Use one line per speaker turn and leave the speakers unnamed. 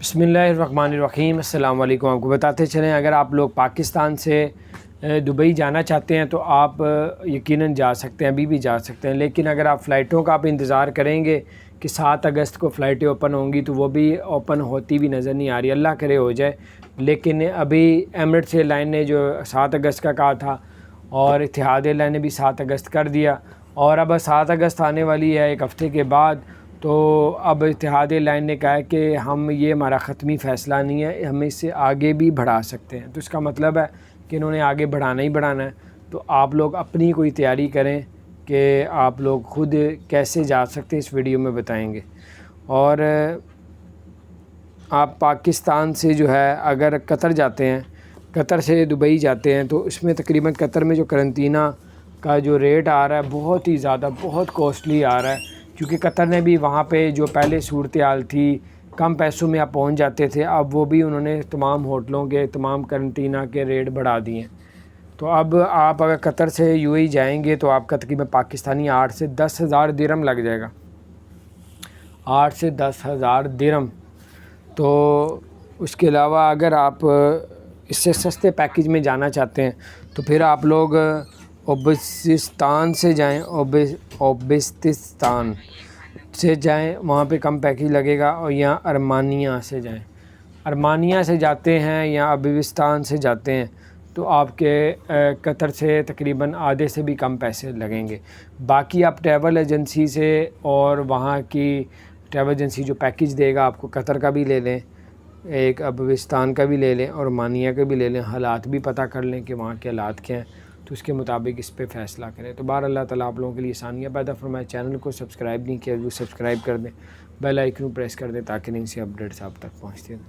بسم اللہ الرحمن الرحیم۔ السلام علیکم۔ آپ کو بتاتے چلیں، اگر آپ لوگ پاکستان سے دبئی جانا چاہتے ہیں تو آپ یقیناً جا سکتے ہیں، ابھی بھی جا سکتے ہیں، لیکن اگر آپ فلائٹوں کا آپ انتظار کریں گے کہ 7 اگست کو فلائٹیں اوپن ہوں گی تو وہ بھی اوپن ہوتی بھی نظر نہیں آ رہی، اللہ کرے ہو جائے۔ لیکن ابھی ایمریٹس ایئر لائن نے جو 7 اگست کا کہا تھا اور اتحاد ایئر لائن نے بھی 7 اگست کر دیا، اور اب 7 اگست آنے والی ہے ایک ہفتے کے بعد، تو اب اتحاد ایئر لائن نے کہا ہے کہ ہم یہ ہمارا ختمی فیصلہ نہیں ہے، ہم اس سے آگے بھی بڑھا سکتے ہیں۔ تو اس کا مطلب ہے کہ انہوں نے آگے بڑھانا ہی بڑھانا ہے۔ تو آپ لوگ اپنی کوئی تیاری کریں کہ آپ لوگ خود کیسے جا سکتے ہیں، اس ویڈیو میں بتائیں گے۔ اور آپ پاکستان سے جو ہے اگر قطر جاتے ہیں، قطر سے دبئی جاتے ہیں، تو اس میں تقریباً قطر میں جو قرنطینہ کا جو ریٹ آ رہا ہے بہت ہی زیادہ، بہت کوسٹلی آ رہا ہے، کیونکہ قطر نے بھی وہاں پہ جو پہلے صورتحال تھی، کم پیسوں میں آپ پہنچ جاتے تھے، اب وہ بھی انہوں نے تمام ہوٹلوں کے، تمام قرنطینہ کے ریٹ بڑھا دیے ہیں۔ تو اب آپ اگر قطر سے یو اے ای جائیں گے تو آپ کا تقریباً پاکستانی 8 سے 10 ہزار درہم لگ جائے گا، 8 سے 10 ہزار درہم۔ تو اس کے علاوہ اگر آپ اس سے سستے پیکیج میں جانا چاہتے ہیں تو پھر آپ لوگ اوزبکستان سے جائیں، اوزبکستان سے جائیں، وہاں پہ کم پیکیج لگے گا، اور یہاں ارمانیہ سے جائیں، ارمانیہ سے جاتے ہیں یا ابوستان سے جاتے ہیں تو آپ کے قطر سے تقریباً آدھے سے بھی کم پیسے لگیں گے۔ باقی آپ ٹریول ایجنسی سے، اور وہاں کی ٹریول ایجنسی جو پیکیج دے گا آپ کو، قطر کا بھی لے لیں، ایک ابوستان کا بھی لے لیں اور ارمانیہ کا بھی لے لیں، حالات بھی پتہ کر لیں کہ وہاں کے حالات کیا ہیں، تو اس کے مطابق اس پہ فیصلہ کریں۔ تو بہر اللہ تعالیٰ آپ لوگوں کے لیے آسانیاں پیدا فرمائے۔ چینل کو سبسکرائب نہیں کیا وہ سبسکرائب کر دیں، بیل آئیکن پریس کر دیں تاکہ نئی سی اپڈیٹس آپ تک پہنچتی ہیں۔